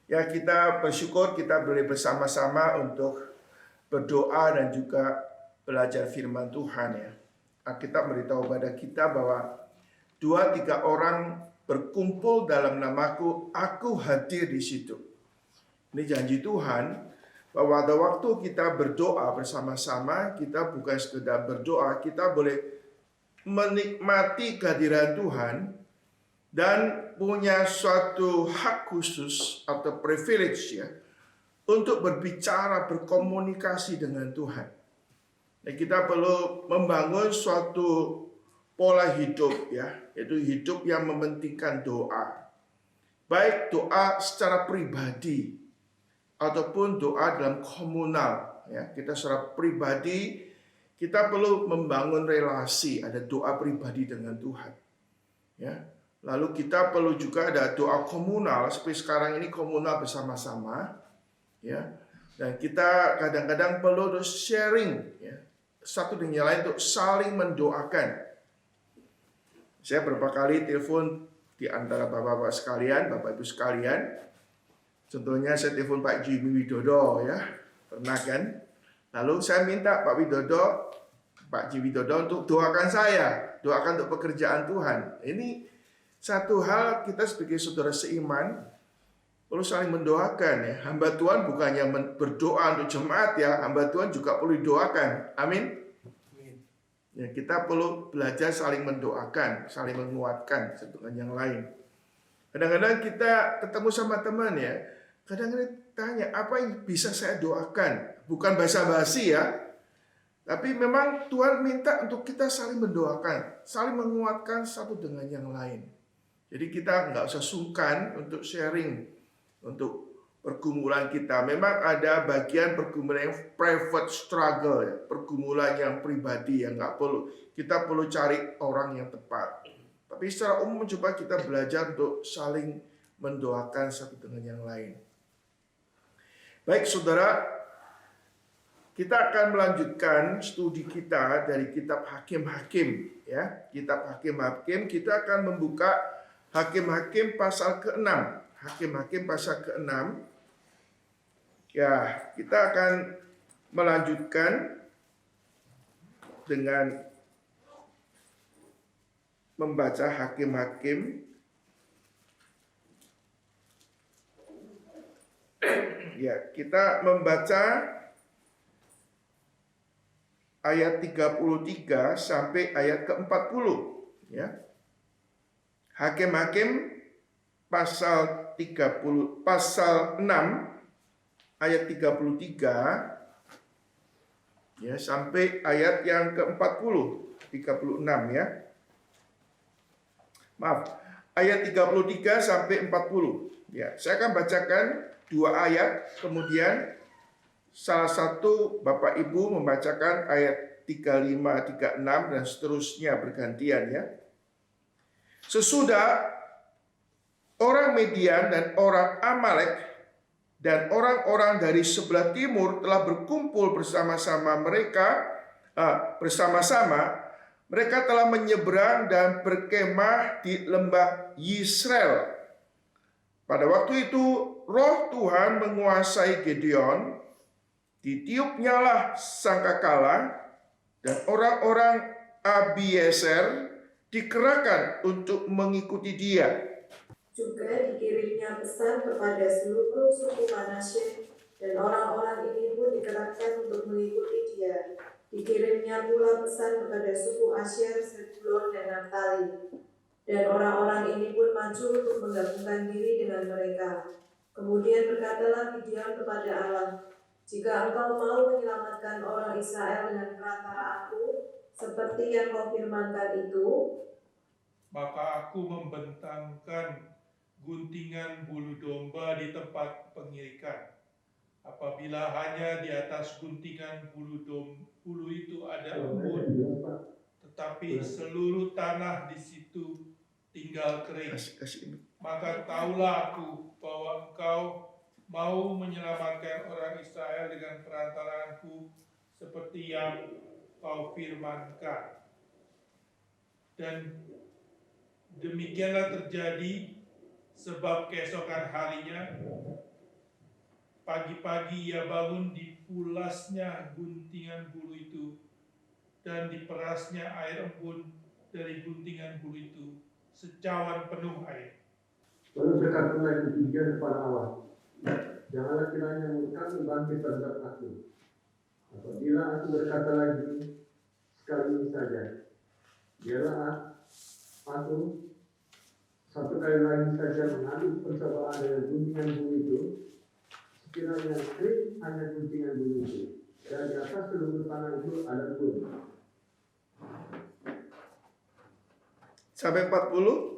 Ya, kita bersyukur kita boleh bersama-sama untuk berdoa dan juga belajar firman Tuhan ya. Alkitab memberitahu pada kita bahwa 2-3 orang berkumpul dalam namaku, aku hadir di situ. Ini janji Tuhan bahwa pada waktu kita berdoa bersama-sama, kita bukan sekedar berdoa, kita boleh menikmati kehadiran Tuhan dan punya suatu hak khusus atau privilege ya untuk berbicara, berkomunikasi dengan Tuhan. Dan kita perlu membangun suatu pola hidup ya, yaitu hidup yang mementingkan doa. Baik doa secara pribadi ataupun doa dalam komunal ya. Kita secara pribadi kita perlu membangun relasi, ada doa pribadi dengan Tuhan. Ya. Lalu kita perlu juga ada doa komunal, seperti sekarang ini komunal bersama-sama, ya. Dan kita kadang-kadang perlu sharing, ya, satu dengan yang lain untuk saling mendoakan. Saya beberapa kali telepon di antara bapak-bapak sekalian, bapak ibu sekalian. Contohnya saya telepon Pak Jimmy Widodo, ya, pernah kan? Lalu saya minta Pak Jimmy Widodo untuk doakan saya, doakan untuk pekerjaan Tuhan. Ini satu hal kita sebagai saudara seiman perlu saling mendoakan ya. Hamba Tuhan bukannya berdoa untuk jemaat ya, hamba Tuhan juga perlu didoakan. Amin. Ya, kita perlu belajar saling mendoakan, saling menguatkan satu dengan yang lain. Kadang-kadang kita ketemu sama teman ya, kadang-kadang tanya apa yang bisa saya doakan, bukan basa-basi ya. Tapi memang Tuhan minta untuk kita saling mendoakan, saling menguatkan satu dengan yang lain. Jadi kita nggak usah sungkan untuk sharing, untuk pergumulan kita. Memang ada bagian pergumulan yang private struggle, ya, pergumulan yang pribadi yang nggak perlu. Kita perlu cari orang yang tepat. Tapi secara umum coba kita belajar untuk saling mendoakan satu dengan yang lain. Baik saudara, kita akan melanjutkan studi kita dari kitab Hakim-Hakim. Ya, kitab Hakim-Hakim kita akan membuka Hakim-Hakim pasal ke-6. Hakim-Hakim pasal ke-6. Ya, kita akan melanjutkan dengan membaca Hakim-Hakim. Ya, kita membaca ayat 33 sampai ayat ke-40, ya. Hakim-Hakim pasal 6 ayat 33 ya sampai ayat yang ke-40, 36 ya. Maaf, ayat 33 sampai 40. Ya, saya akan bacakan 2 ayat, kemudian salah satu Bapak Ibu membacakan ayat 35, 36 dan seterusnya bergantian ya. Sesudah orang Median dan orang Amalek dan orang-orang dari sebelah timur telah berkumpul bersama-sama mereka telah menyeberang dan berkemah di lembah Yisrael. Pada waktu itu roh Tuhan menguasai Gideon, ditiupnyalah sangkakala dan orang-orang Abiezer dikerahkan untuk mengikuti dia. Juga dikirimnya pesan kepada seluruh suku Manasye, dan orang-orang ini pun dikerahkan untuk mengikuti dia. Dikirimnya pula pesan kepada suku Asyer, Zebulon, dan Naftali. Dan orang-orang ini pun maju untuk menggabungkan diri dengan mereka. Kemudian berkatalah Gideon kepada Allah, jika engkau mau menyelamatkan orang Israel dengan perantara aku, seperti yang kau firmankan itu, maka aku membentangkan guntingan bulu domba di tempat pengirikan. Apabila hanya di atas guntingan bulu itu ada embun, tetapi seluruh tanah di situ tinggal kering, maka taulah aku bahwa engkau mau menyelamatkan orang Israel dengan perantaranku, seperti yang kau firmankan. Dan demikianlah terjadi, sebab keesokan harinya Pagi-pagi ia bangun, dipulasnya guntingan bulu itu, dan diperasnya air embun dari guntingan bulu itu, secawan penuh air. Lalu berkatalah demikian kepada Allah, janganlah kiranya kamu bangkit terhadap aku. Apabila aku berkata lagi sekali ini saja, biarlah aku satu kali lagi saja mengambil percobaan dengan guntingan bulu itu, sekiranya kering hanya guntingan bulu itu, dan di atas seluruh tanah itu ada bulu. Sampai 40.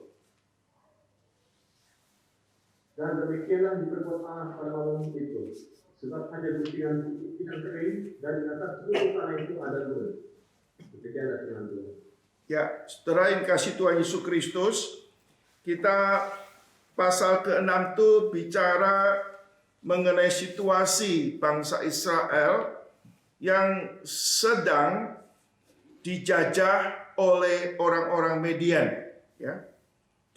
Dan demikianlah diperbuat Allah pada malam itu, sebab hanya guntingan bulu tidak kering, dan di atas seluruh tanah itu ada bulu. Demikianlah firman Tuhan. Ya, saudara yang kasih Tuhan Yesus Kristus, kita pasal ke-6 itu bicara mengenai situasi bangsa Israel yang sedang dijajah oleh orang-orang Median. Ya,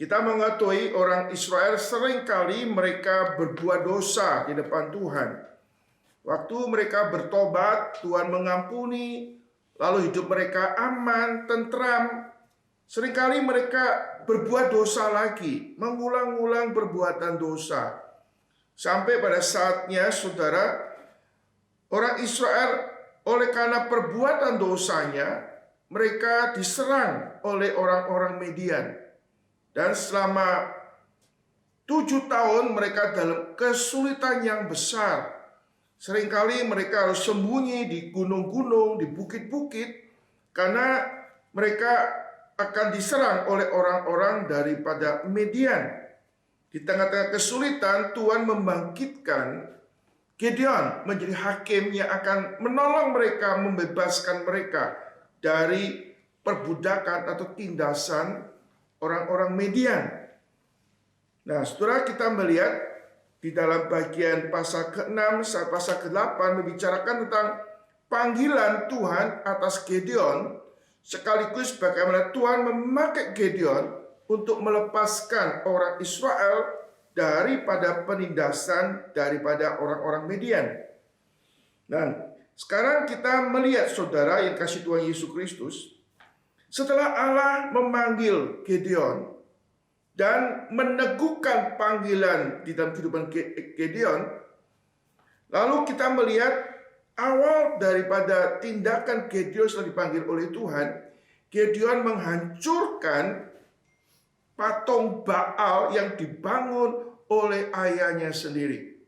kita mengetahui orang Israel seringkali mereka berbuat dosa di depan Tuhan. Waktu mereka bertobat, Tuhan mengampuni, lalu hidup mereka aman, tentram. Seringkali mereka berbuat dosa lagi, mengulang-ulang perbuatan dosa. Sampai pada saatnya, saudara, orang Israel oleh karena perbuatan dosanya, mereka diserang oleh orang-orang Median. Dan selama 7 tahun mereka dalam kesulitan yang besar. Seringkali mereka harus sembunyi di gunung-gunung, di bukit-bukit, karena mereka akan diserang oleh orang-orang daripada Median. Di tengah-tengah kesulitan, Tuhan membangkitkan Gideon menjadi hakim yang akan menolong mereka, membebaskan mereka dari perbudakan atau tindasan orang-orang Median. Nah, saudara, kita melihat di dalam bagian pasal ke-6 sampai pasal ke-8 membicarakan tentang panggilan Tuhan atas Gideon, sekaligus bagaimana Tuhan memakai Gideon untuk melepaskan orang Israel daripada penindasan daripada orang-orang Median. Dan sekarang kita melihat, saudara yang kasih Tuhan Yesus Kristus, setelah Allah memanggil Gideon dan meneguhkan panggilan di dalam kehidupan Gideon, lalu kita melihat awal daripada tindakan Gideon setelah dipanggil oleh Tuhan. Gideon menghancurkan patung Baal yang dibangun oleh ayahnya sendiri.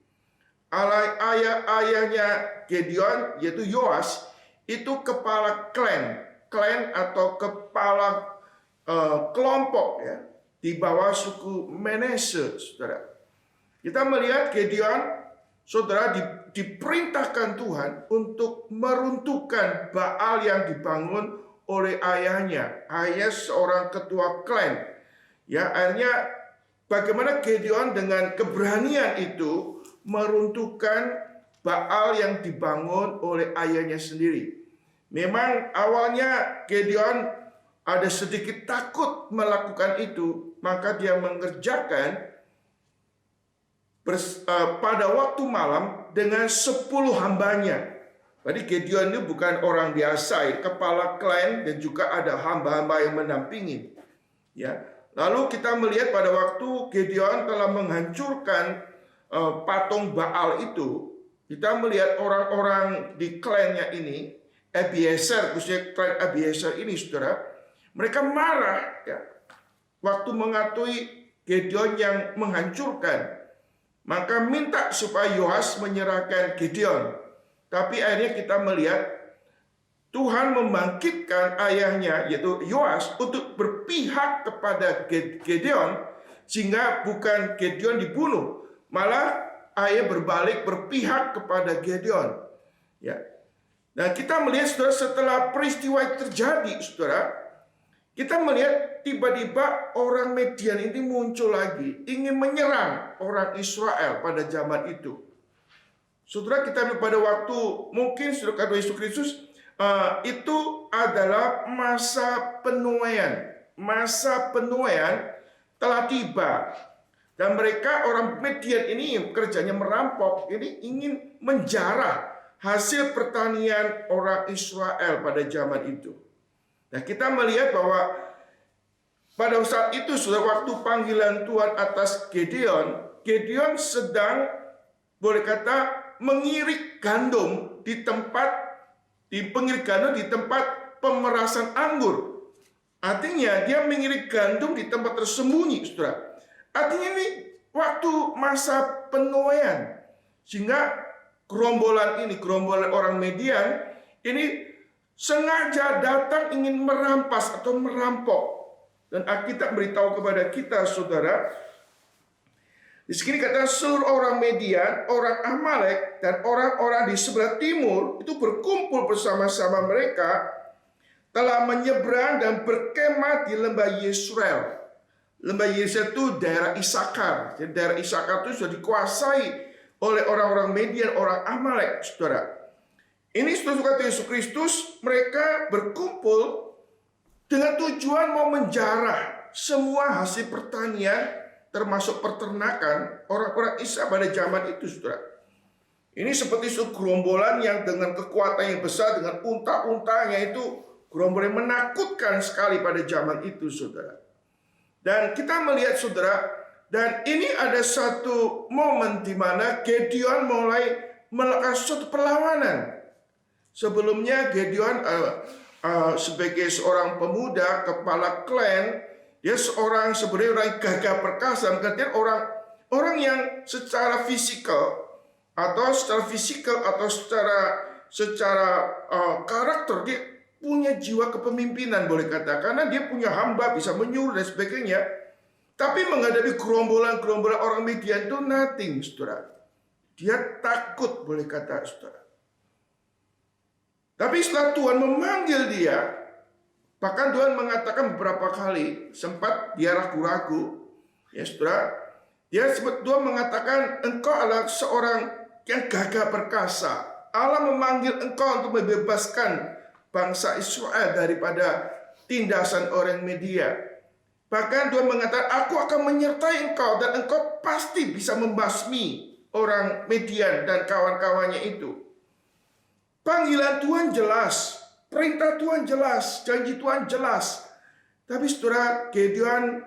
Ayahnya Gideon, yaitu Yoas, itu kepala klan atau kepala kelompok, ya, di bawah suku Manase, saudara. Kita melihat Gideon, saudara, diperintahkan Tuhan untuk meruntuhkan Baal yang dibangun oleh ayahnya. Ayah seorang ketua klan. Ya, akhirnya bagaimana Gideon dengan keberanian itu meruntuhkan Baal yang dibangun oleh ayahnya sendiri. Memang awalnya Gideon ada sedikit takut melakukan itu, maka dia mengerjakan pada waktu malam dengan 10 hambanya. Jadi Gideon itu bukan orang biasa, kepala klan dan juga ada hamba-hamba yang mendampingi. Ya, lalu kita melihat pada waktu Gideon telah menghancurkan patung Baal itu, kita melihat orang-orang di klannya ini, Abiezer, khususnya klan Abiezer ini, saudara, mereka marah, ya, waktu mengetahui Gideon yang menghancurkan, maka minta supaya Yoas menyerahkan Gideon. Tapi akhirnya kita melihat Tuhan membangkitkan ayahnya, yaitu Yoas, untuk berpihak kepada Gideon, sehingga bukan Gideon dibunuh, malah ayah berbalik berpihak kepada Gideon. Ya. Nah, kita melihat, saudara, setelah peristiwa itu terjadi, saudara, kita melihat tiba-tiba orang Median ini muncul lagi, ingin menyerang orang Israel pada zaman itu. Saudara, kita lihat pada waktu mungkin saudara Yesus Kristus, itu adalah masa penuaian. Masa penuaian telah tiba. Dan mereka orang Midian ini kerjanya merampok, ini ingin menjarah hasil pertanian orang Israel pada zaman itu. Nah, kita melihat bahwa pada saat itu sudah waktu panggilan Tuhan atas Gideon, Gideon sedang boleh kata mengirik gandum di tempat pemerasan anggur. Artinya dia mengirik gandum di tempat tersembunyi, saudara. Artinya ini waktu masa penuaian, sehingga gerombolan orang Midian ini sengaja datang ingin merampas atau merampok. Dan Alkitab beritahu kepada kita, saudara, di sini kata seluruh orang Midian, orang Amalek, dan orang-orang di sebelah timur itu berkumpul bersama-sama mereka telah menyeberang dan berkemah di lembah Yesreel. Lembah Yesreel itu daerah Isakar. Jadi daerah Isakar itu sudah dikuasai oleh orang-orang Midian, orang Amalek, saudara. Ini saudara Yesus Kristus, mereka berkumpul dengan tujuan mau menjarah semua hasil pertanian, termasuk peternakan orang-orang Israel pada zaman itu, saudara. Ini seperti gerombolan yang dengan kekuatan yang besar, dengan unta-untanya itu, gerombolan yang menakutkan sekali pada zaman itu, saudara. Dan kita melihat, saudara, dan ini ada satu momen di mana Gideon mulai melakukan suatu perlawanan. Sebelumnya Gideon sebagai seorang pemuda, kepala klan, dia sebenarnya orang gagah perkasa, kemudian orang yang secara fisikal atau secara karakter dia punya jiwa kepemimpinan, boleh kata, karena dia punya hamba, bisa menyuruh dan sebagainya. Tapi menghadapi gerombolan orang Midian itu nothing, saudara. Dia takut, boleh kata, saudara. Tapi setelah Tuhan memanggil dia, bahkan Tuhan mengatakan beberapa kali, sempat dia ragu-ragu, ya saudara, Tuhan mengatakan, engkau adalah seorang yang gagah perkasa. Allah memanggil engkau untuk membebaskan bangsa Israel daripada tindasan orang Media. Bahkan Tuhan mengatakan, aku akan menyertai engkau dan engkau pasti bisa membasmi orang Midian dan kawan-kawannya itu. Panggilan Tuhan jelas, perintah Tuhan jelas, janji Tuhan jelas. Tapi saudara, Gideon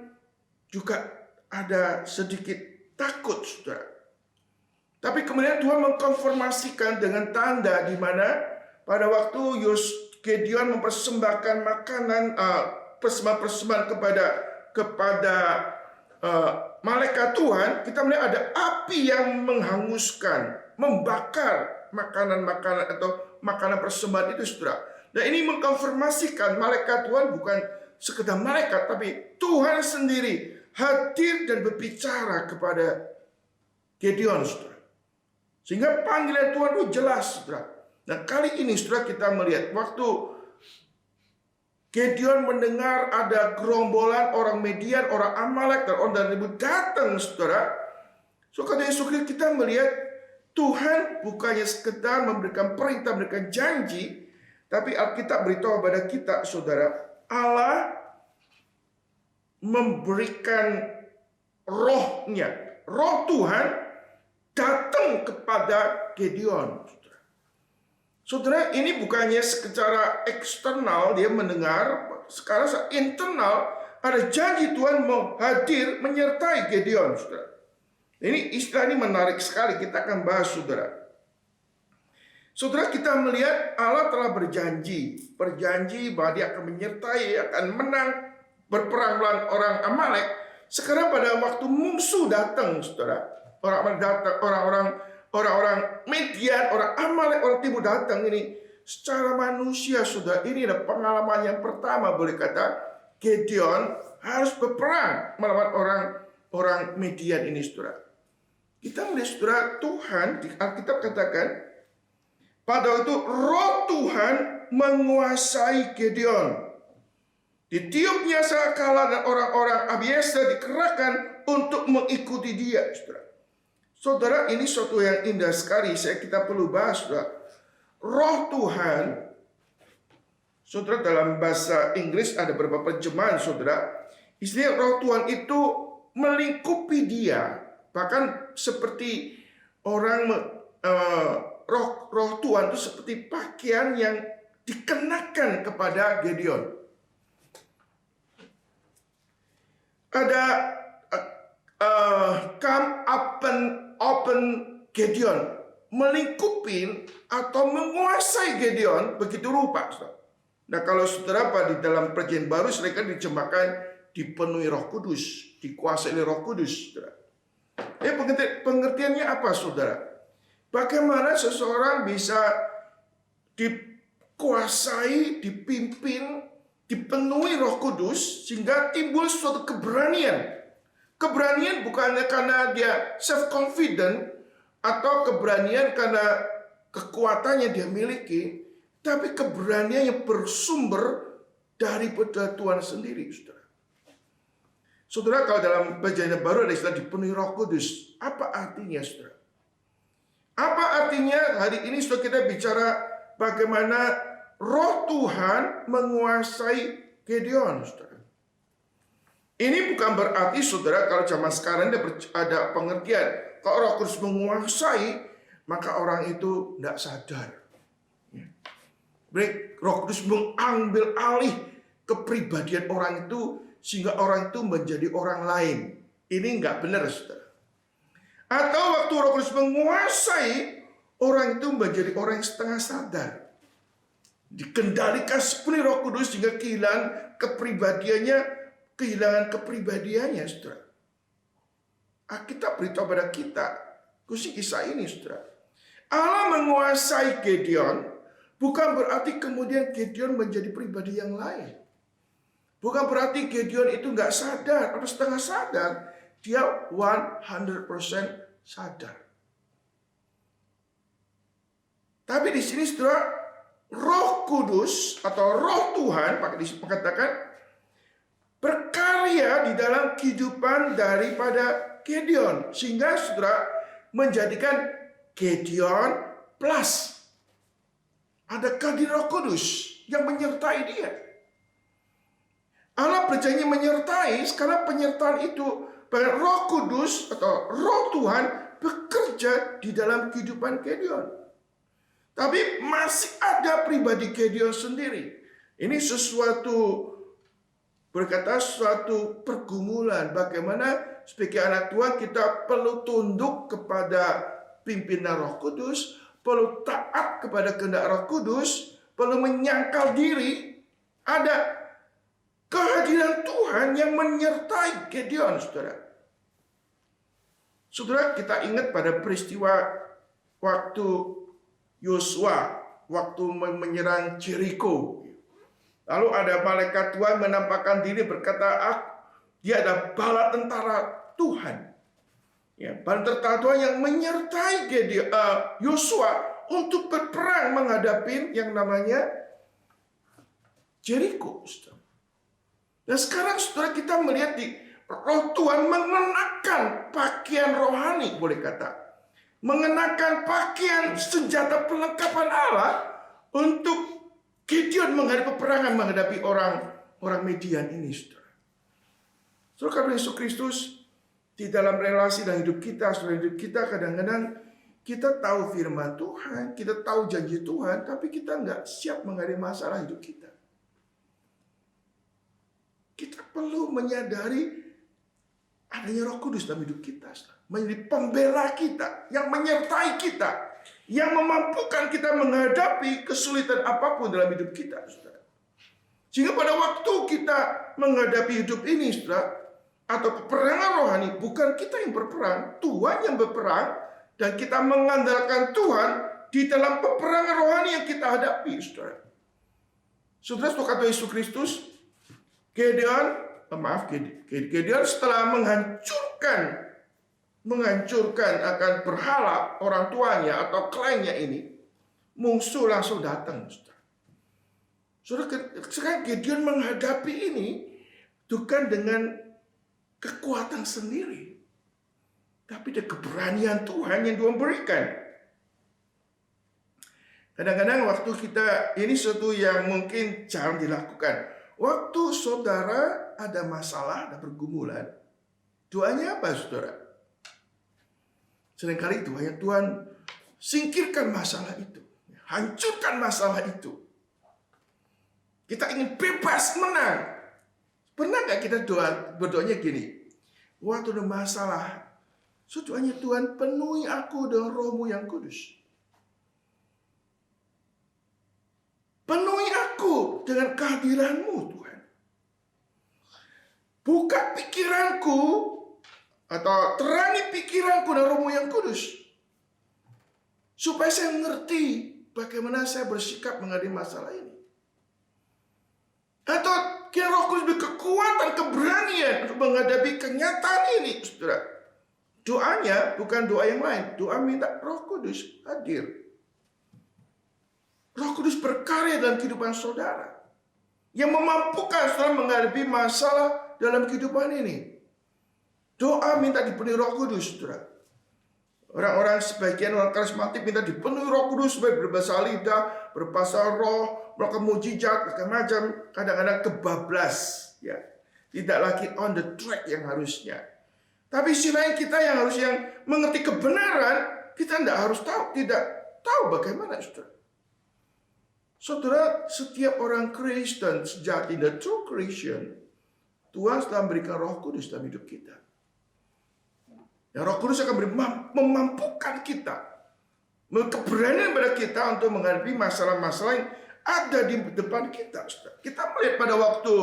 juga ada sedikit takut, saudara. Tapi kemudian Tuhan mengkonfirmasikan dengan tanda di mana pada waktu Gideon mempersembahkan makanan, persembahan kepada malaikat Tuhan, kita melihat ada api yang menghanguskan, membakar makanan-makanan atau makanan persembahan itu, saudara. Dan ini mengkonfirmasikan malaikat Tuhan bukan sekedar malaikat, tapi Tuhan sendiri hadir dan berbicara kepada Gideon, saudara. Sehingga panggilan Tuhan itu jelas, saudara. Dan kali ini, saudara, kita melihat waktu Gideon mendengar ada gerombolan orang Midian, orang Amalek, dan orang dari datang, saudara. So kata Yesus, kita melihat Tuhan bukannya sekedar memberikan perintah, memberikan janji, tapi Alkitab beritahu kepada kita, saudara, Allah memberikan rohnya. Roh Tuhan datang kepada Gideon. Saudara, ini bukannya secara eksternal dia mendengar, sekarang secara internal ada janji Tuhan mau hadir menyertai Gideon, saudara. Ini istilah ini menarik sekali, kita akan bahas, saudara. Saudara, kita melihat Allah telah berjanji bahwa dia akan menyertai, akan menang berperang melawan orang Amalek. Sekarang pada waktu musuh datang, saudara, orang-orang Midian, orang Amalek, orang timur datang ini secara manusia, saudara, ini adalah pengalaman yang pertama, boleh kata, Gideon harus berperang melawan orang Midian ini, saudara. Kita melihat, saudara, Tuhan di Alkitab katakan pada waktu roh Tuhan menguasai Gideon. Ditiupnya sangkala dan orang-orang Abiezer dikerahkan untuk mengikuti dia, saudara. Saudara, ini suatu yang indah sekali. Kita perlu bahas, saudara. Roh Tuhan, saudara, dalam bahasa Inggris ada beberapa terjemahan, saudara. Istilah roh Tuhan itu melingkupi dia, bahkan seperti orang roh Tuhan itu seperti pakaian yang dikenakan kepada Gideon. Ada come open Gideon, melingkupi atau menguasai Gideon begitu rupa. Nah, kalau saudara di dalam Perjanjian Baru mereka dicemakan dipenuhi Roh Kudus, dikuasai oleh Roh Kudus, saudara. Pengertiannya apa, saudara? Bagaimana seseorang bisa dikuasai, dipimpin, dipenuhi Roh Kudus sehingga timbul suatu keberanian. Keberanian bukannya karena dia self-confident atau keberanian karena kekuatannya dia miliki, tapi keberanian yang bersumber daripada Tuhan sendiri, saudara. Saudara, kalau dalam Perjanjian Baru ada istilah dipenuhi Roh Kudus. Apa artinya, saudara? Apa artinya hari ini saudara kita bicara bagaimana Roh Tuhan menguasai Gideon, saudara. Ini bukan berarti, saudara, kalau zaman sekarang ada pengertian kalau Roh Kudus menguasai, maka orang itu tidak sadar. Roh Kudus mengambil alih kepribadian orang itu sehingga orang itu menjadi orang lain. Ini nggak benar, saudara. Atau waktu Roh Kudus menguasai, orang itu menjadi orang yang setengah sadar. Dikendalikan sepenuhnya Roh Kudus sehingga kehilangan kepribadiannya, saudara. Alkitab beritahu pada kita, khusus kisah ini, saudara. Allah menguasai Gideon, bukan berarti kemudian Gideon menjadi pribadi yang lain. Bukan berarti Gideon itu nggak sadar atau setengah sadar. Dia 100% sadar. Tapi di sini, saudara, Roh Kudus atau Roh Tuhan mengatakan berkarya di dalam kehidupan daripada Gideon, sehingga saudara menjadikan Gideon plus. Ada kehadiran Roh Kudus yang menyertai dia. Allah berjanji menyertai, karena penyertaan itu Roh Kudus atau Roh Tuhan bekerja di dalam kehidupan Gideon. Tapi masih ada pribadi Gideon sendiri. Ini suatu pergumulan. Bagaimana sebagai anak Tuhan kita perlu tunduk kepada pimpinan Roh Kudus, perlu taat kepada kehendak Roh Kudus, perlu menyangkal diri. Ada kehadiran Tuhan yang menyertai Gideon, saudara. Saudara, kita ingat pada peristiwa waktu Yosua, waktu menyerang Jericho. Lalu ada malaikat Tuhan menampakkan diri berkata, dia ada bala tentara Tuhan. Ya, bala tentara Tuhan yang menyertai Yosua untuk berperang menghadapi yang namanya Jericho. Dan sekarang saudara kita melihat di Roh Tuhan mengenakan pakaian rohani, boleh kata. Mengenakan pakaian senjata perlengkapan Allah untuk Gideon menghadapi peperangan, menghadapi orang Midian ini, saudara. Saudara, karena Yesus Kristus di dalam relasi dan hidup kita, saudara, hidup kita kadang-kadang kita tahu firman Tuhan, kita tahu janji Tuhan, tapi kita nggak siap menghadapi masalah hidup kita. Kita perlu menyadari adanya Roh Kudus dalam hidup kita, menjadi pembela kita, yang menyertai kita, yang memampukan kita menghadapi kesulitan apapun dalam hidup kita, saudara. Sehingga pada waktu kita menghadapi hidup ini, saudara, atau peperangan rohani, bukan kita yang berperang, Tuhan yang berperang, dan kita mengandalkan Tuhan di dalam peperangan rohani yang kita hadapi, saudara. Saudara, kata Yesus Kristus, Gideon setelah menghancurkan akan berhala orang tuanya atau kliennya ini, musuh langsung datang. Saudara, sekarang Gideon menghadapi ini bukan dengan kekuatan sendiri, tapi dengan keberanian Tuhan yang Tuhan berikan. Kadang-kadang waktu kita, ini sesuatu yang mungkin jarang dilakukan. Waktu saudara ada masalah, ada pergumulan, Doanya apa, saudara? Seringkali doanya Tuhan, singkirkan masalah itu. Hancurkan masalah itu. Kita ingin bebas, menang. Pernah nggak kita berdoanya gini? Waktu ada masalah, doanya Tuhan, penuhi aku dengan Roh-Mu yang kudus. Penuhi aku dengan kehadiran-Mu, Tuhan. Buka pikiranku, atau terangi pikiranku dengan Roh-Mu yang kudus. Supaya saya mengerti bagaimana saya bersikap menghadapi masalah ini. Atau kira Roh Kudus beri kekuatan, keberanian untuk menghadapi kenyataan ini, saudara. Doanya bukan doa yang lain. Doa minta Roh Kudus hadir. Roh Kudus berkarya dalam kehidupan saudara. Yang memampukan saudara menghadapi masalah dalam kehidupan ini. Doa minta dipenuhi Roh Kudus, saudara. Sebagian orang karismatik minta dipenuhi Roh Kudus supaya berbahasa lidah, berbahasa roh, melakukan mujizat, macam-macam. Kadang-kadang kebablas, ya. Tidak lagi on the track yang harusnya. Tapi sisi lain kita yang harus mengerti kebenaran, kita tidak tahu bagaimana, saudara. Saudara, setiap orang Kristen sejati, the true Christian, Tuhan telah memberikan Roh Kudus dalam hidup kita. Ya, Roh Kudus akan memampukan kita, keberanian pada kita untuk menghadapi masalah-masalah yang ada di depan kita. Kita melihat pada waktu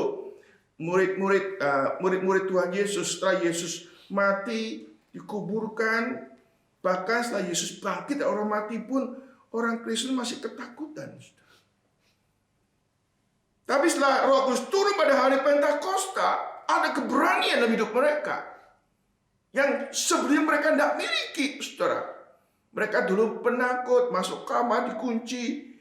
murid-murid Tuhan Yesus, setelah Yesus mati, dikuburkan, bahkan setelah Yesus bangkit dari orang mati pun orang Kristen masih ketakutan. Tapi setelah Roh Kudus turun pada hari Pentakosta, ada keberanian dalam hidup mereka yang sebelumnya mereka tidak miliki, saudara. Mereka dulu penakut, masuk kamar dikunci,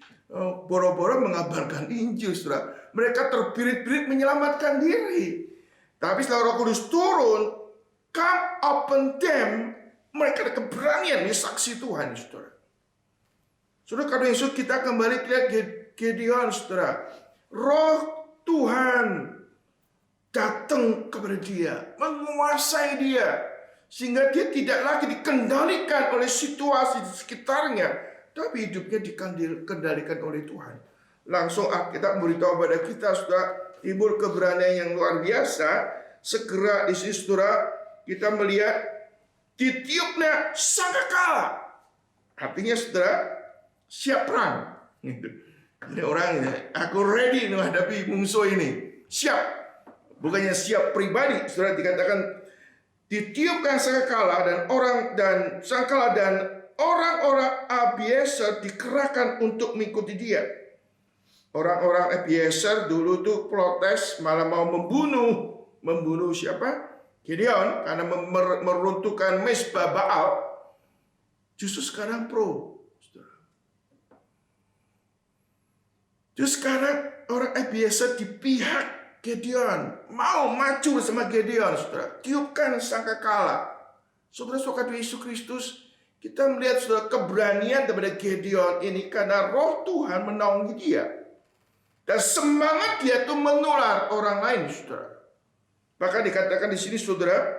boro-boro mengabarkan Injil, saudara. Mereka terbirit-birit menyelamatkan diri. Tapi setelah Roh Kudus turun, come upon them, mereka ada keberanian, ini saksi Tuhan, saudara. Saudara, kalau Yesus kita kembali lihat Gideon, saudara. Roh Tuhan datang kepada dia, menguasai dia. Sehingga dia tidak lagi dikendalikan oleh situasi di sekitarnya, tapi hidupnya dikendalikan oleh Tuhan. Langsung Alkitab memberitahu kepada kita, saudara, timbul keberanian yang luar biasa. Segera di sini, saudara, kita melihat ditiupnya sangkakala. Artinya, saudara, siap perang. Ini orang, aku ready menghadapi musuh ini. Siap. Bukannya siap pribadi, saudara, dikatakan ditiupkan sangkakala dan orang-orang Abiezer dikerahkan untuk mengikuti dia. Orang-orang Abiezer dulu tuh protes, malah mau membunuh siapa? Gideon, karena meruntuhkan mezbah Baal. Justru sekarang Justru sekarang orang Abiezer di pihak Gideon, mau maju bersama Gideon, saudara. Tiupkan sangkakala. Saudara-saudara Yesus Kristus, kita melihat saudara keberanian daripada Gideon ini karena Roh Tuhan menaungi dia. Dan semangat dia itu menular orang lain, saudara. Bahkan dikatakan di sini, saudara,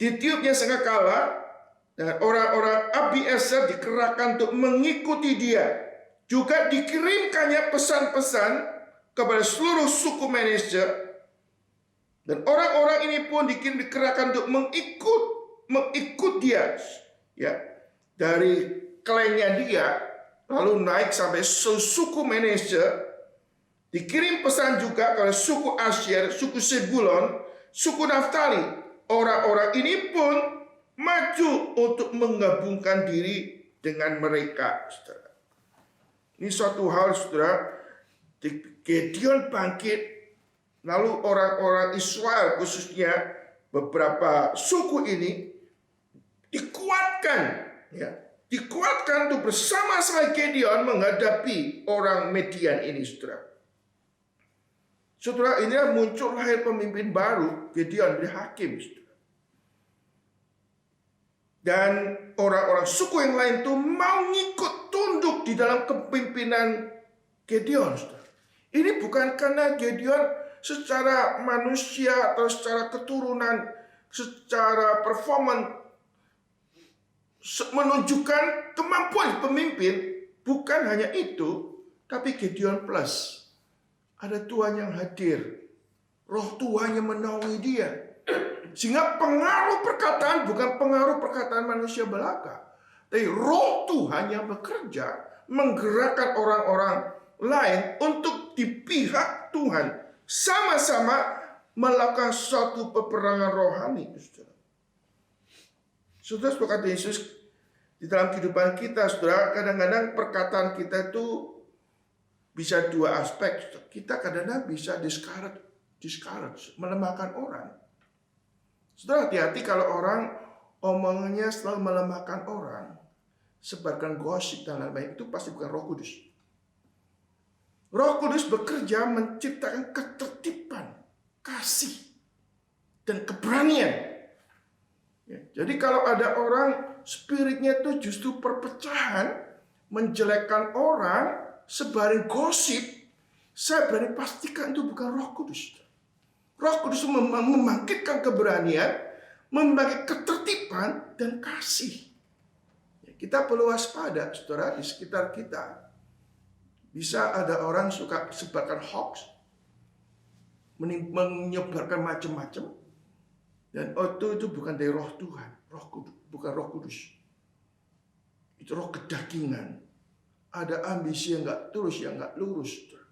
ditiupnya sangkakala dan orang-orang Abiezer dikerahkan untuk mengikuti dia. Juga dikirimkannya pesan-pesan kepada seluruh suku Manasseh, dan orang-orang ini pun dikerahkan untuk mengikut dia, ya, dari klannya dia, lalu naik sampai suku Manasseh. Dikirim pesan juga kepada suku Asyer, suku Sebulon, suku Naftali. Orang-orang ini pun maju untuk menggabungkan diri dengan mereka, saudara. Ini suatu hal, saudara. Gideon bangkit, lalu orang-orang Israel, khususnya beberapa suku ini dikuatkan, ya, dikuatkan untuk bersama-sama Gideon menghadapi orang Midian ini, saudara. Saudara, inilah muncul lahir pemimpin baru, Gideon menjadi hakim, saudara. Dan orang-orang suku yang lain itu mau ngikut tunduk di dalam kepemimpinan Gideon, saudara. Ini bukan karena Gideon secara manusia atau secara keturunan, secara performan menunjukkan kemampuan pemimpin. Bukan hanya itu, tapi Gideon plus. Ada Tuhan yang hadir. Roh Tuhan yang menaungi dia. Sehingga pengaruh perkataan bukan pengaruh perkataan manusia belaka. Tapi roh Tuhan yang bekerja menggerakkan orang-orang lain untuk di pihak Tuhan. Sama-sama melakukan suatu peperangan rohani. Saudara, kata Yesus, di dalam kehidupan kita, saudara, kadang-kadang perkataan kita itu bisa dua aspek. Kita kadang-kadang bisa discourage, melemahkan orang. Saudara, hati-hati kalau orang omongannya selalu melemahkan orang, sebarkan gosip dan lain-lain, itu pasti bukan Roh Kudus. Roh Kudus bekerja menciptakan ketertiban, kasih, dan keberanian. Ya, jadi kalau ada orang spiritnya itu justru perpecahan, menjelekkan orang, sebarin gosip, saya berani pastikan itu bukan Roh Kudus. Roh Kudus membangkitkan keberanian, membangkitkan ketertiban dan kasih. Ya, kita perlu waspada, saudara, di sekitar kita. Bisa ada orang suka sebarkan hoax, menyebarkan macam-macam, dan itu bukan dari Roh Tuhan, Roh Kudus, bukan Roh Kudus. Itu roh kedagingan. Ada ambisi yang nggak terus, yang nggak lurus. Saudara.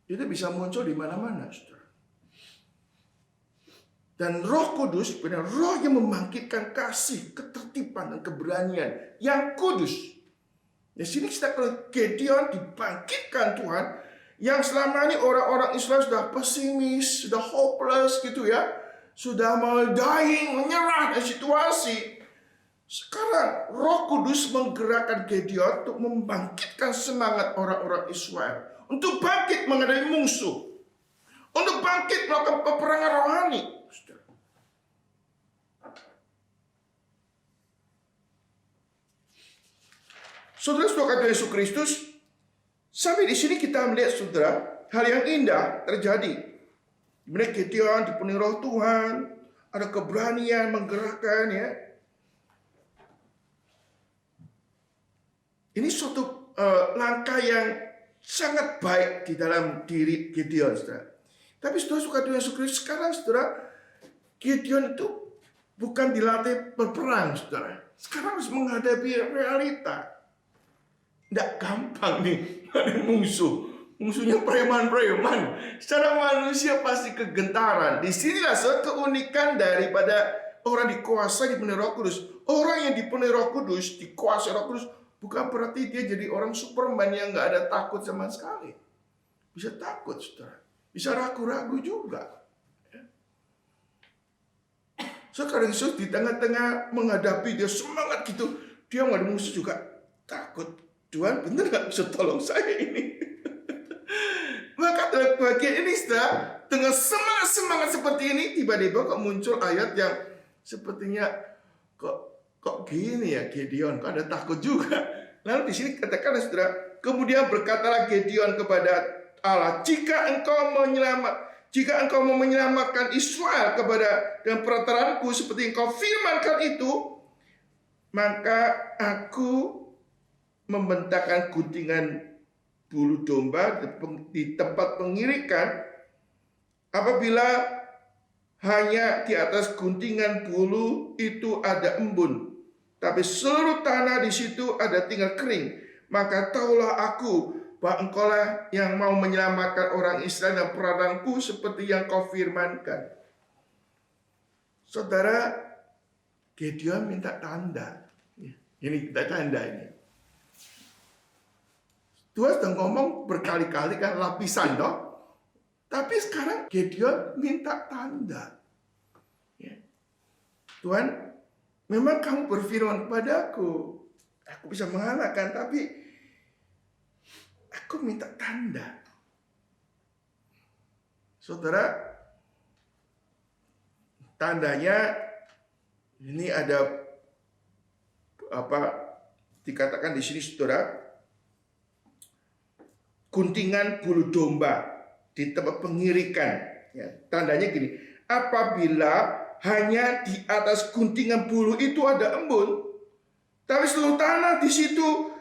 Itu bisa muncul di mana-mana, saudara. Dan Roh Kudus benar roh yang membangkitkan kasih, ketertiban dan keberanian yang kudus. Di sini kita Gideon dibangkitkan Tuhan, yang selama ini orang-orang Israel sudah pesimis, sudah hopeless gitu ya, sudah mau dying, menyerah dari situasi. Sekarang Roh Kudus menggerakkan Gideon untuk membangkitkan semangat orang-orang Israel untuk bangkit menghadapi musuh, untuk bangkit melakukan peperangan rohani. Saudara-saudara kata Yesus Kristus, sampai di sini kita melihat, saudara, hal yang indah terjadi. Di mana Gideon dipenuhi Roh Tuhan, ada keberanian menggerakkan ya. Ini suatu langkah yang sangat baik di dalam diri Gideon, saudara. Tapi saudara suka Tuhan Yesus Kristus, sekarang saudara, Gideon itu bukan dilatih berperang, saudara. Sekarang harus menghadapi realita. Tidak gampang nih ada musuh. Musuhnya preman-preman. Secara manusia pasti kegentaran. Disinilah keunikan daripada orang dikuasai dipenuhi Roh Kudus. Orang yang dipenuhi Roh Kudus, dikuasai Roh Kudus, bukan berarti dia jadi orang Superman yang nggak ada takut sama sekali. Bisa takut, saudara. Bisa ragu-ragu juga. Sekarang Yesus di tengah-tengah menghadapi dia semangat gitu, dia menghadapi musuh juga takut. Tuhan bener gak bisa tolong saya ini? Maka dalam bagian ini, saudara, dengan semangat seperti ini, tiba-tiba kok muncul ayat yang sepertinya kok gini ya Gideon, kok ada takut juga. Lalu di sini katakan, saudara, kemudian berkatalah Gideon kepada Allah, jika engkau mau menyelamatkan Israel dengan perantaranku seperti engkau firmankan itu, maka aku membentangkan guntingan bulu domba di tempat pengirikan. Apabila hanya di atas guntingan bulu itu ada embun, tapi seluruh tanah di situ ada tinggal kering, maka taulah aku bahwa engkaulah yang mau menyelamatkan orang Israel dan perantaranku seperti yang kau firmankan. Saudara, Gideon minta tanda. Ini kita tanda ini. Tuhan sudah ngomong berkali-kali kan lapisan dong. Tapi sekarang Gideon minta tanda. Ya. Tuhan, memang kamu berfirman kepadaku, aku bisa mengalahkan, tapi aku minta tanda. Saudara, tandanya ini ada dikatakan di sini, saudara, guntingan bulu domba di tempat pengirikan. Ya, tandanya gini, apabila hanya di atas guntingan bulu itu ada embun, tapi seluruh tanah di situ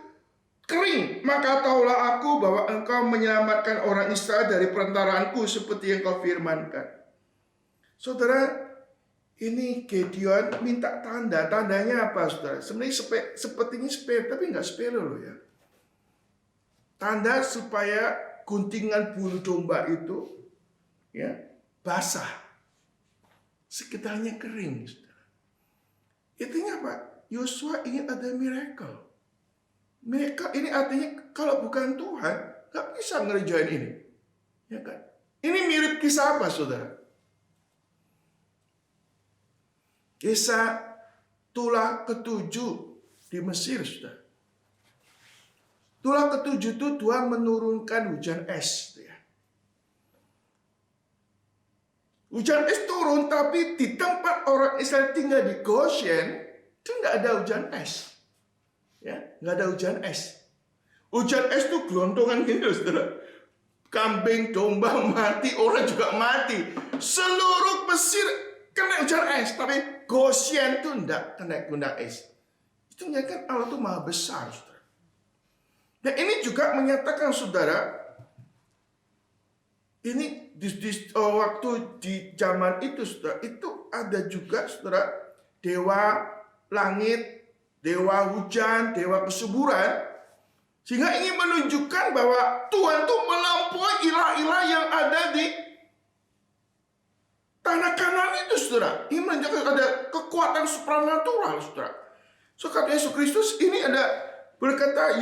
kering, maka taulah aku bahwa engkau menyelamatkan orang Israel dari perantaraanku seperti yang kau firmankan. Saudara, ini Gideon minta tanda. Tandanya apa, saudara? Sebenarnya sepertinya sepele, tapi nggak sepele loh ya. Tanda supaya guntingan bulu domba itu ya basah. Sekitarnya kering, saudara. Intinya apa? Yosua ingin ada miracle. Miracle ini artinya kalau bukan Tuhan, nggak bisa ngerjain ini. Ya kan? Ini mirip kisah apa, saudara? Kisah tulah ke-7 di Mesir, saudara. Tulah ke-7 itu Tuhan menurunkan hujan es. Hujan es turun, tapi di tempat orang Israel tinggal di Goshen itu nggak ada hujan es, ya nggak ada hujan es. Hujan es itu gelontongan gitu, saudara. Kambing, domba mati, orang juga mati. Seluruh Mesir kena hujan es, tapi Goshen itu nggak kena hujan es. Itu kan Allah itu maha besar, saudara. Dan ini juga menyatakan, saudara, ini waktu di zaman itu, saudara, itu ada juga, saudara, dewa langit, dewa hujan, dewa kesuburan, sehingga ingin menunjukkan bahwa Tuhan itu melampaui ilah-ilah yang ada di tanah Kanaan itu, saudara. Ini menunjukkan ada kekuatan supranatural, saudara. So kata Yesus Kristus ini ada berkata,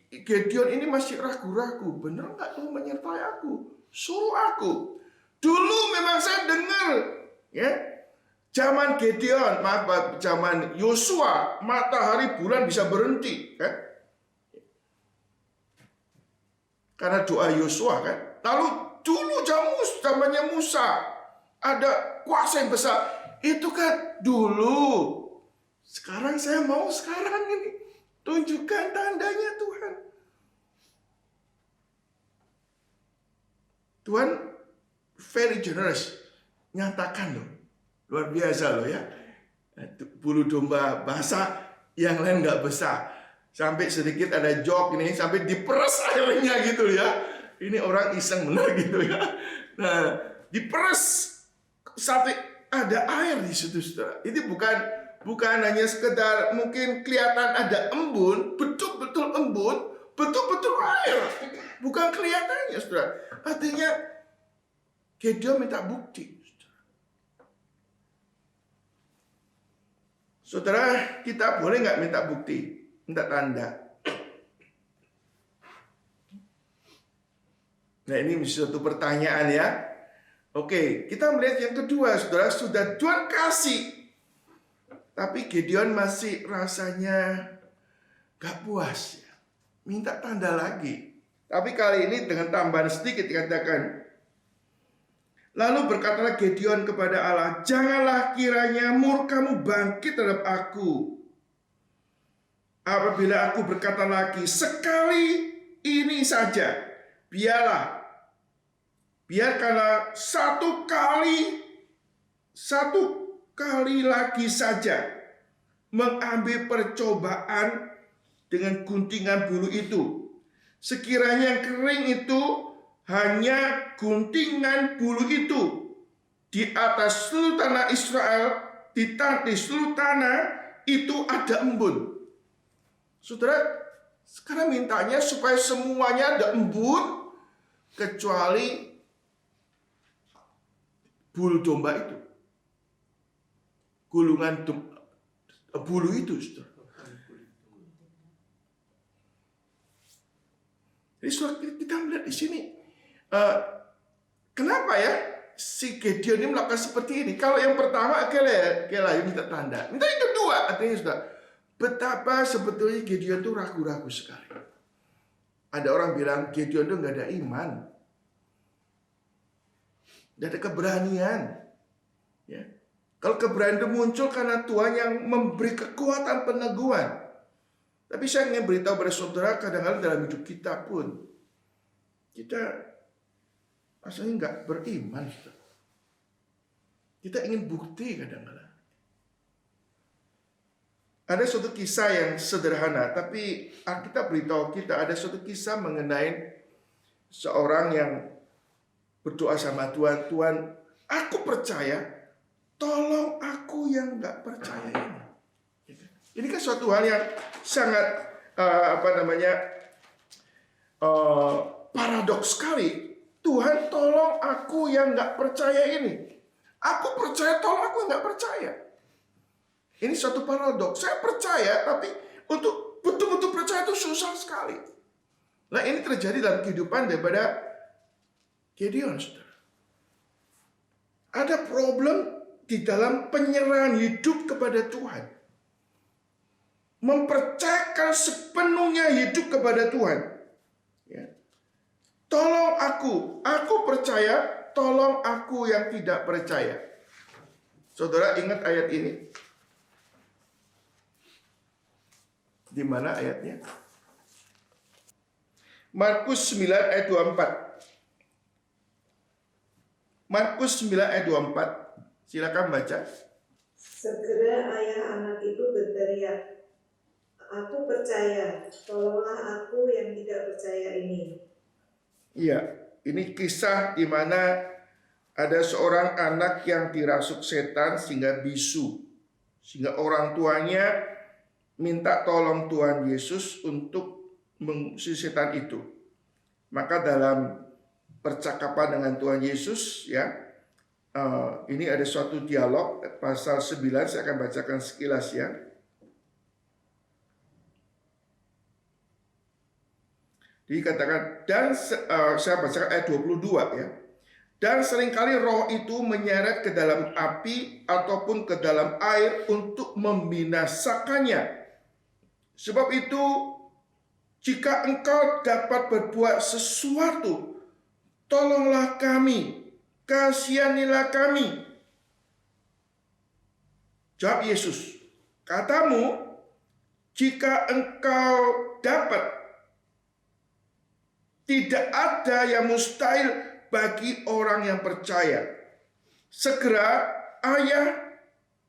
Gideon ini masih ragu-ragu, benar nggak Tuhan menyertai aku? Suruh aku. Dulu memang saya dengar, ya, zaman Gideon, zaman Yosua, matahari bulan bisa berhenti, kan? Karena doa Yosua, kan? Lalu dulu zamannya Musa, ada kuasa yang besar. Itu kan dulu. Sekarang saya mau sekarang ini. Tunjukkan tandanya, Tuhan. Tuhan very generous, nyatakan loh, luar biasa loh ya. Bulu domba basah, yang lain nggak basah. Sampai sedikit ada jok ini, sampai diperes airnya gitu ya. Ini orang iseng benar gitu ya. Nah, diperes sampai ada air di situ, saudara. Ini bukan hanya sekedar mungkin kelihatan ada embun, betul-betul embun, betul-betul air. Bukan kelihatannya, saudara. Artinya Gideon minta bukti. Saudara, kita boleh nggak minta bukti? Minta tanda. Nah, ini suatu pertanyaan ya. Oke, kita melihat yang kedua, saudara. Sudah Tuhan kasih, tapi Gideon masih rasanya gak puas ya. Minta tanda lagi. Tapi kali ini dengan tambahan sedikit dikatakan. Lalu berkatalah Gideon kepada Allah, janganlah kiranya murkamu bangkit terhadap aku. Apabila aku berkata lagi, sekali ini saja, biarkanlah satu kali lagi saja mengambil percobaan dengan guntingan bulu itu. Sekiranya yang kering itu hanya guntingan bulu itu di atas seluruh tanah Israel, di seluruh tanah itu ada embun. Saudara, sekarang mintanya supaya semuanya ada embun kecuali bulu domba itu, gulungan bulu itu, saudara. Jadi kita melihat di sini, kenapa ya si Gideon ini melakukan seperti ini? Kalau yang pertama, oke lah, minta tanda. Minta yang kedua, artinya sudah betapa sebetulnya Gideon itu ragu-ragu sekali. Ada orang bilang Gideon itu nggak ada iman, nggak ada keberanian. Ya. Kalau keberanian itu muncul karena Tuhan yang memberi kekuatan peneguhan. Tapi saya ingin beritahu pada saudara, kadang-kadang dalam hidup kita pun, kita Rasanya nggak beriman. Kita ingin bukti kadang-kadang. Ada suatu kisah yang sederhana, tapi Alkitab beritahu kita ada suatu kisah mengenai seorang yang berdoa sama Tuhan, Tuhan, aku percaya, tolong aku yang nggak percaya ini. Ini kan suatu hal yang sangat paradoks sekali. Tuhan, tolong aku yang nggak percaya ini. Aku percaya, tolong aku yang nggak percaya. Ini suatu paradoks. Saya percaya, tapi untuk betul-betul percaya itu susah sekali. Nah, ini terjadi dalam kehidupan daripada Gideon. Ada problem di dalam penyerahan hidup kepada Tuhan. Mempercayakan sepenuhnya hidup kepada Tuhan. Ya. Tolong aku percaya, tolong aku yang tidak percaya. Saudara ingat ayat ini? Di mana ayatnya? Markus 9 ayat 24. Markus 9 ayat 24. Silakan baca. Segera ayah anak itu berteriak, aku percaya, tolonglah aku yang tidak percaya ini. Iya, ini kisah di mana ada seorang anak yang dirasuk setan sehingga bisu. Sehingga orang tuanya minta tolong Tuhan Yesus untuk mengusir setan itu. Maka dalam percakapan dengan Tuhan Yesus, ya, ini ada suatu dialog pasal 9, saya akan bacakan sekilas ya. Dikatakan, dan saya bacakan ayat 22 ya. Dan seringkali roh itu menyeret ke dalam api ataupun ke dalam air untuk membinasakannya. Sebab itu, jika engkau dapat berbuat sesuatu, tolonglah kami, kasihanilah kami. Jawab Yesus, katamu, jika engkau dapat, tidak ada yang mustahil bagi orang yang percaya. Segera ayah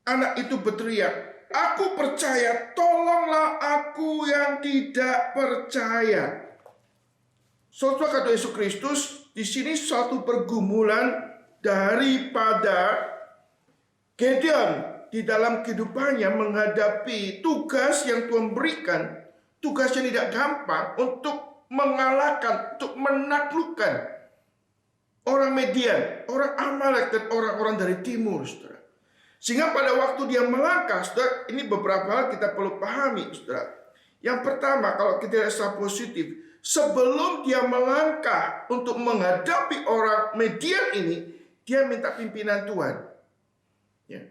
anak itu berteriak, aku percaya, tolonglah aku yang tidak percaya. Saudara kata Yesus Kristus, di sini suatu pergumulan daripada Gideon di dalam kehidupannya menghadapi tugas yang Tuhan berikan, tugas yang tidak gampang untuk mengalahkan, untuk menaklukkan orang Midian, orang Amalek dan orang-orang dari timur, saudara. Sehingga pada waktu dia melangkah, saudara, ini beberapa hal kita perlu pahami, saudara. Yang pertama, kalau kita lihat secara positif, sebelum dia melangkah untuk menghadapi orang Midian ini, dia minta pimpinan Tuhan. Ya.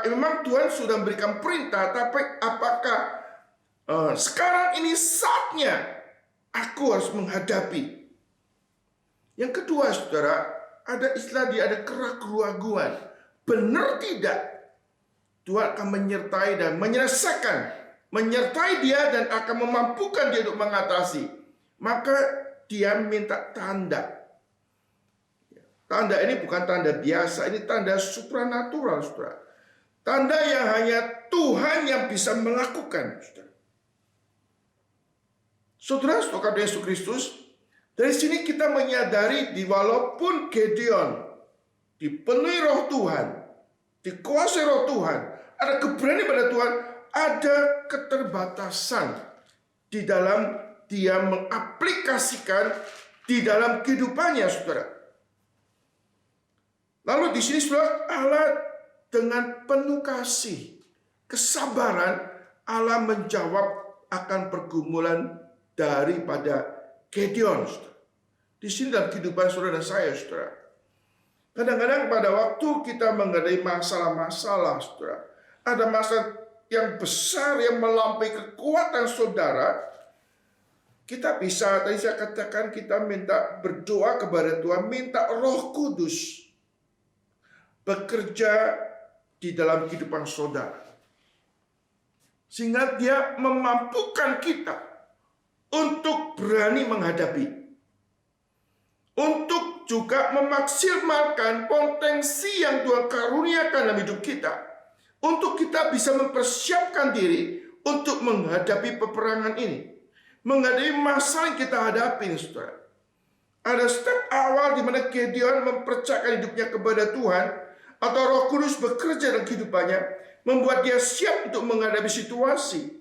Memang Tuhan sudah memberikan perintah, tapi apakah sekarang ini saatnya aku harus menghadapi? Yang kedua, saudara, ada istilah dia ada keraguan. Benar tidak? Tuhan akan menyertai dan menyertai dia dan akan memampukan dia untuk mengatasi. Maka dia minta tanda. Tanda ini bukan tanda biasa, ini tanda supranatural, saudara. Tanda yang hanya Tuhan yang bisa melakukan, saudara. Saudara, kata Yesus Kristus, dari sini kita menyadari walaupun Gideon dipenuhi roh Tuhan, dikuasai roh Tuhan, ada keberanian pada Tuhan, ada keterbatasan di dalam dia mengaplikasikan di dalam kehidupannya, saudara. Lalu di sini, saudara, Allah dengan penuh kasih, kesabaran, Allah menjawab akan pergumulan daripada Gideon, saudara. Di sini dalam kehidupan saudara dan saya, saudara. Kadang-kadang pada waktu kita menghadapi masalah-masalah, saudara, ada masalah yang besar yang melampaui kekuatan saudara, kita bisa, tadi saya katakan, kita minta berdoa kepada Tuhan, minta Roh Kudus bekerja di dalam kehidupan saudara. Sehingga dia memampukan kita untuk berani menghadapi, untuk juga memaksimalkan potensi yang Tuhan karuniakan dalam hidup kita, untuk kita bisa mempersiapkan diri untuk menghadapi peperangan ini, menghadapi masalah yang kita hadapi, saudara. Ada step awal di mana Gideon mempercayakan hidupnya kepada Tuhan, atau Roh Kudus bekerja dalam kehidupannya, membuat dia siap untuk menghadapi situasi.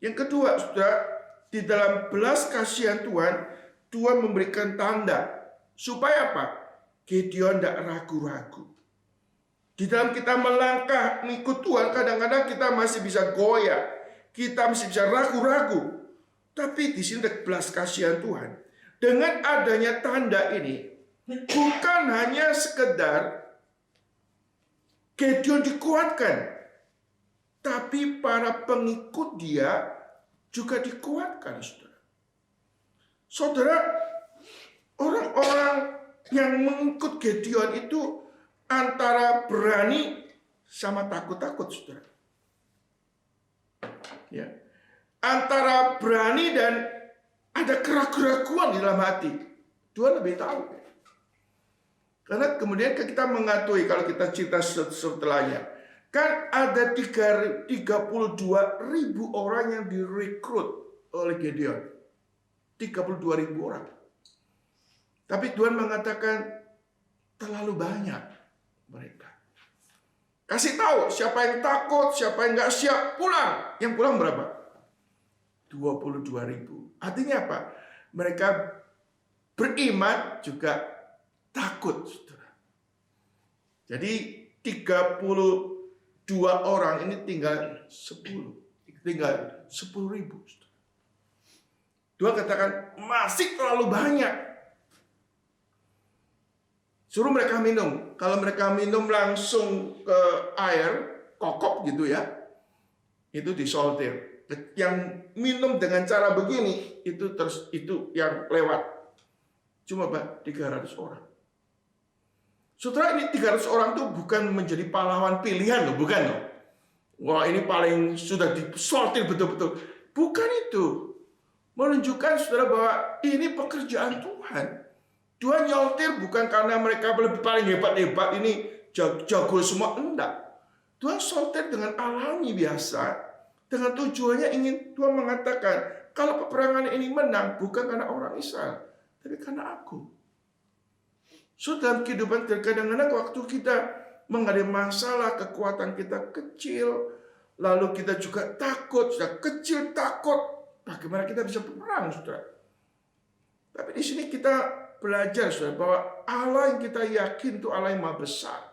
Yang kedua, saudara, di dalam belas kasihan Tuhan, Tuhan memberikan tanda supaya apa? Gideon tidak ragu-ragu. Di dalam kita melangkah mengikut Tuhan, kadang-kadang kita masih bisa goyah, kita masih bisa ragu-ragu. Tapi di sini ada belas kasihan Tuhan. Dengan adanya tanda ini, bukan hanya sekedar Gideon dikuatkan, tapi para pengikut dia juga dikuatkan, saudara. Saudara, orang-orang yang mengikut Gideon itu antara berani sama takut-takut, saudara. Ya. Antara berani dan ada keraguan di dalam hati. Tuhan lebih tahu. Karena kemudian kita mengetahui, kalau kita cerita setelahnya, kan ada 32.000 orang yang direkrut oleh Gideon. 32.000 orang. Tapi Tuhan mengatakan terlalu banyak mereka. Kasih tahu siapa yang takut, siapa yang nggak siap, pulang. Yang pulang berapa? 22.000. Artinya apa? Mereka beriman juga takut, saudara. Jadi 32 orang ini tinggal 10. Tinggal 10.000. Tuhan katakan masih terlalu banyak. Suruh mereka minum. Kalau mereka minum langsung ke air, kokok gitu ya, itu disortir. Yang minum dengan cara begini, itu yang lewat. Cuma 300 orang. Saudara, ini 300 orang itu bukan menjadi pahlawan pilihan loh, bukan loh. Wah, ini paling sudah disortir betul-betul. Bukan itu. Menunjukkan saudara bahwa ini pekerjaan Tuhan. Tuhan nyoltir bukan karena mereka paling hebat-hebat, ini jago semua, enggak. Tuhan sortir dengan alami biasa. Dengan tujuannya ingin Tuhan mengatakan, kalau peperangan ini menang bukan karena orang Israel, tapi karena aku. So, dalam kehidupan kadang-kadang waktu kita menghadapi masalah, kekuatan kita kecil, lalu kita juga takut, sudah kecil takut, bagaimana kita bisa berperang, saudara? Tapi di sini kita belajar, saudara, bahwa Allah yang kita yakin itu Allah yang maha besar.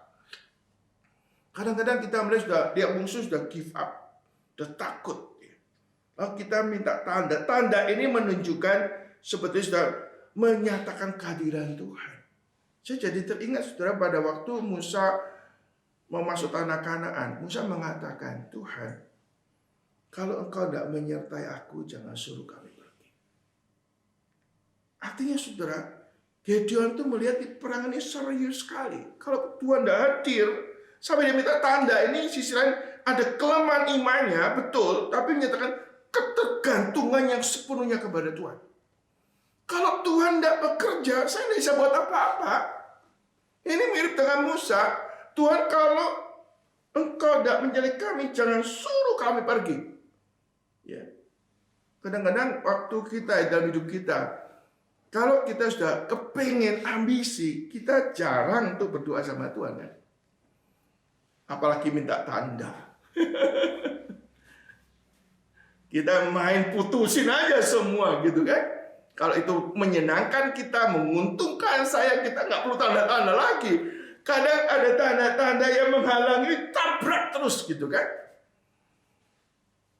Kadang-kadang kita melihat dia bungsu sudah give up. Sudah takut. Lalu kita minta tanda. Tanda ini menunjukkan seperti sudah menyatakan kehadiran Tuhan. Saya jadi teringat, saudara, pada waktu Musa mau masuk tanah Kanaan. Musa mengatakan, Tuhan, kalau engkau tidak menyertai aku, jangan suruh kami pergi. Artinya, saudara, Gideon itu melihat di perang ini serius sekali. Kalau Tuhan tidak hadir, sampai dia minta tanda, ini sisi lain ada kelemahan imannya, betul, tapi menyatakan ketergantungan yang sepenuhnya kepada Tuhan. Kalau Tuhan tidak bekerja, saya tidak bisa buat apa-apa. Ini mirip dengan Musa. Tuhan, kalau engkau tidak menjadi kami, jangan suruh kami pergi. Ya. Kadang-kadang waktu kita dalam hidup kita, kalau kita sudah kepingin ambisi, kita jarang untuk berdoa sama Tuhan, kan? Apalagi minta tanda. Kita main putusin aja semua gitu kan. Kalau itu menyenangkan kita, menguntungkan saya, kita nggak perlu tanda-tanda lagi. Kadang ada tanda-tanda yang menghalangi, tabrak terus gitu kan.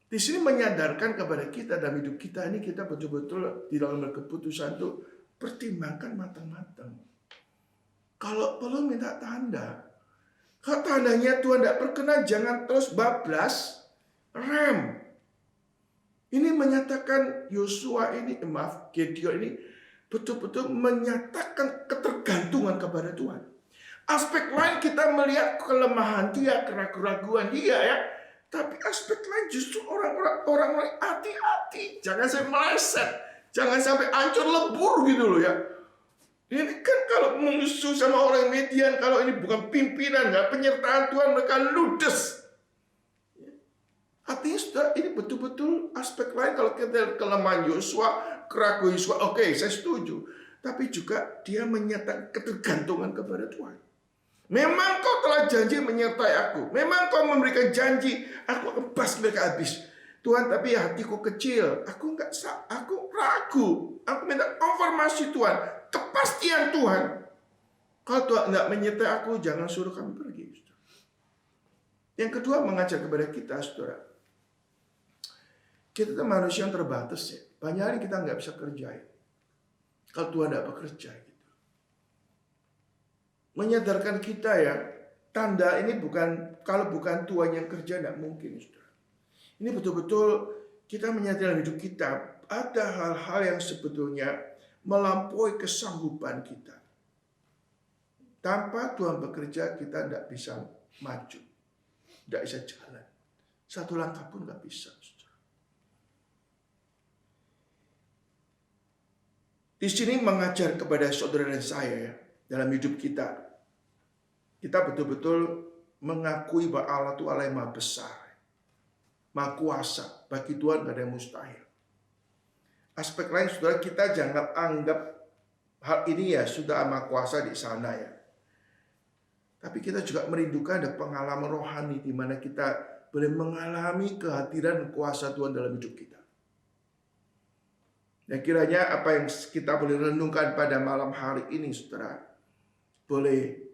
Di sini menyadarkan kepada kita dalam hidup kita ini, kita betul-betul di dalam keputusan itu pertimbangkan matang-matang. Kalau perlu minta tanda. Kalau tandanya Tuhan tidak berkenan, jangan terus bablas, rem. Ini menyatakan Gideon ini betul-betul menyatakan ketergantungan kepada Tuhan. Aspek lain kita melihat kelemahan dia, keraguan dia ya. Tapi aspek lain justru orang-orang hati-hati. Jangan sampai meleset. Jangan sampai hancur lebur gitu loh ya. Ini kan kalau musuh sama orang Midian, kalau ini bukan pimpinan, nggak penyertaan Tuhan, mereka ludes. Artinya sudah ini betul-betul aspek lain. Kalau kita lihat kelemahan Yosua, keraguan Yosua, oke, saya setuju. Tapi juga dia menyatakan ketergantungan kepada Tuhan. Memang kau telah janji menyertai aku. Memang kau memberikan janji, aku akan bas mereka habis. Tuhan, tapi hatiku kecil. Aku ragu. Aku minta konfirmasi Tuhan, kepastian Tuhan. Kalau Tuhan nggak menyertai aku, jangan suruh kami pergi. Yang kedua, mengajar kepada kita, saudara. Kita itu manusia yang terbatas ya. Banyak hari kita nggak bisa kerjain. Kalau Tuhan tidak bekerja gitu. Menyadarkan kita ya, tanda ini bukan, kalau bukan Tuhan yang kerja tidak mungkin, saudara. Ini betul-betul kita menyadari dalam hidup kita ada hal-hal yang sebetulnya melampaui kesanggupan kita. Tanpa Tuhan bekerja kita tidak bisa maju, tidak bisa jalan. Satu langkah pun nggak bisa, saudara. Di sini mengajar kepada saudara dan saya ya, dalam hidup kita. Kita betul-betul mengakui bahwa Allah itu Allah yang maha besar, maha kuasa. Bagi Tuhan tidak ada yang mustahil. Aspek lain, saudara, kita jangan anggap hal ini ya sudah maha kuasa di sana ya. Tapi kita juga merindukan ada pengalaman rohani di mana kita boleh mengalami kehadiran kuasa Tuhan dalam hidup kita. Dan kiranya apa yang kita boleh renungkan pada malam hari ini, saudara, boleh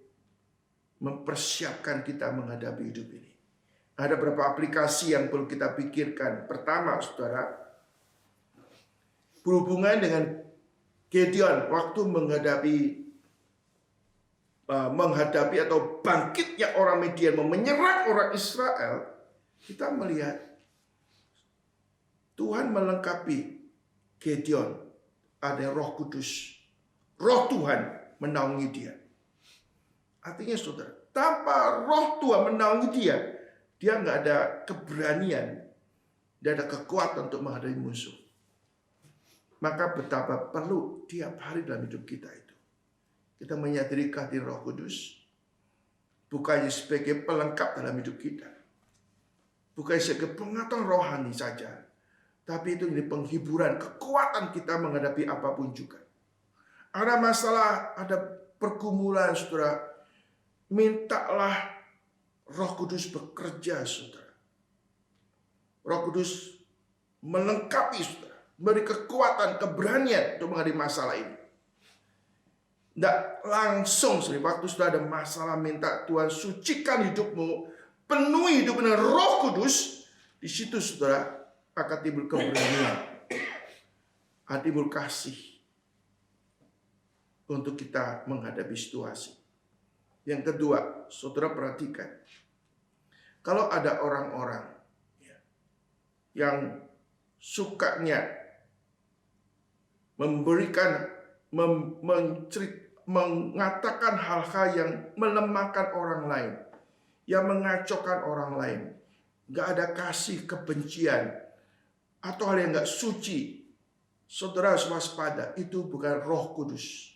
mempersiapkan kita menghadapi hidup ini. Ada beberapa aplikasi yang perlu kita pikirkan. Pertama, saudara, berhubungan dengan Gideon waktu menghadapi atau bangkitnya orang Midian menyerang orang Israel, kita melihat Tuhan melengkapi Gideon, ada Roh Kudus, Roh Tuhan menaungi dia. Artinya saudara, tanpa Roh Tuhan menaungi dia nggak ada keberanian, tidak ada kekuatan untuk menghadapi musuh. Maka betapa perlu tiap hari dalam hidup kita itu kita menyadari kehadiran Roh Kudus, bukannya sebagai pelengkap dalam hidup kita, bukan sebagai pengetahuan rohani saja, tapi itu ini penghiburan, kekuatan kita menghadapi apapun juga. Ada masalah, ada pergumulan, saudara, mintalah Roh Kudus bekerja, saudara. Roh Kudus melengkapi, saudara, beri kekuatan, keberanian untuk menghadapi masalah ini. Tidak langsung, saudara, waktu sudah ada masalah, minta Tuhan sucikan hidupmu, penuhi hidup dengan Roh Kudus. Di situ, saudara, akan timbul keberanian, akan timbul kasih untuk kita menghadapi situasi. Yang kedua, saudara perhatikan, kalau ada orang-orang yang sukanya mengatakan hal-hal yang melemahkan orang lain, yang mengacaukan orang lain, nggak ada kasih, kebencian, atau hal yang nggak suci, saudara harus waspada. Itu bukan Roh Kudus,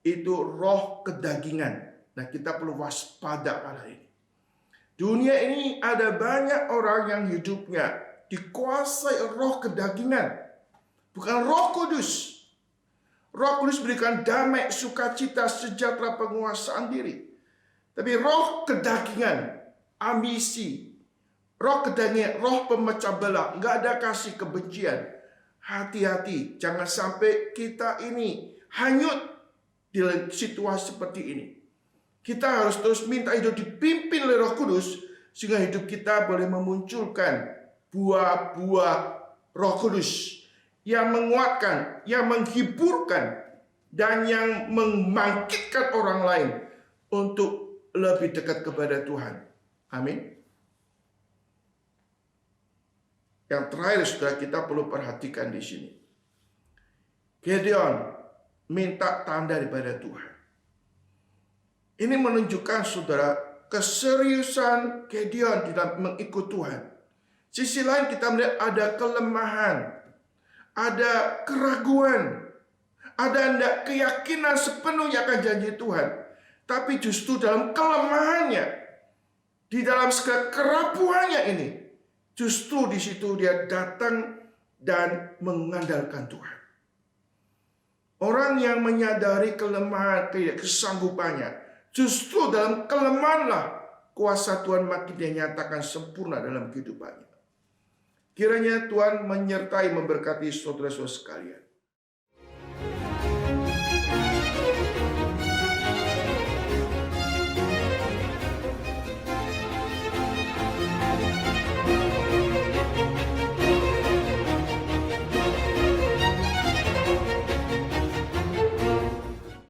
itu roh kedagingan. Nah, kita perlu waspada pada ini. Dunia ini ada banyak orang yang hidupnya dikuasai roh kedagingan, bukan Roh Kudus. Roh Kudus berikan damai, sukacita, sejahtera, penguasaan diri. Tapi roh kedagingan, ambisi, roh kedagingan, roh pemecah belah, nggak ada kasih, kebencian. Hati-hati, jangan sampai kita ini hanyut di situasi seperti ini. Kita harus terus minta hidup dipimpin oleh Roh Kudus, sehingga hidup kita boleh memunculkan buah-buah Roh Kudus yang menguatkan, yang menghiburkan, dan yang membangkitkan orang lain untuk lebih dekat kepada Tuhan. Amin. Yang terakhir, saudara, kita perlu perhatikan di sini. Gideon minta tanda daripada Tuhan. Ini menunjukkan, saudara, keseriusan Gideon di dalam mengikut Tuhan. Sisi lain kita melihat ada kelemahan, ada keraguan, ada ndak keyakinan sepenuhnya akan janji Tuhan, tapi justru dalam kelemahannya, di dalam segala kerapuhannya ini, justru di situ dia datang dan mengandalkan Tuhan. Orang yang menyadari kelemahan, kesanggupannya, justru dalam kelemahanlah kuasa Tuhan makin dia nyatakan sempurna dalam kehidupannya. Kiranya Tuhan menyertai, memberkati saudara-saudara sekalian.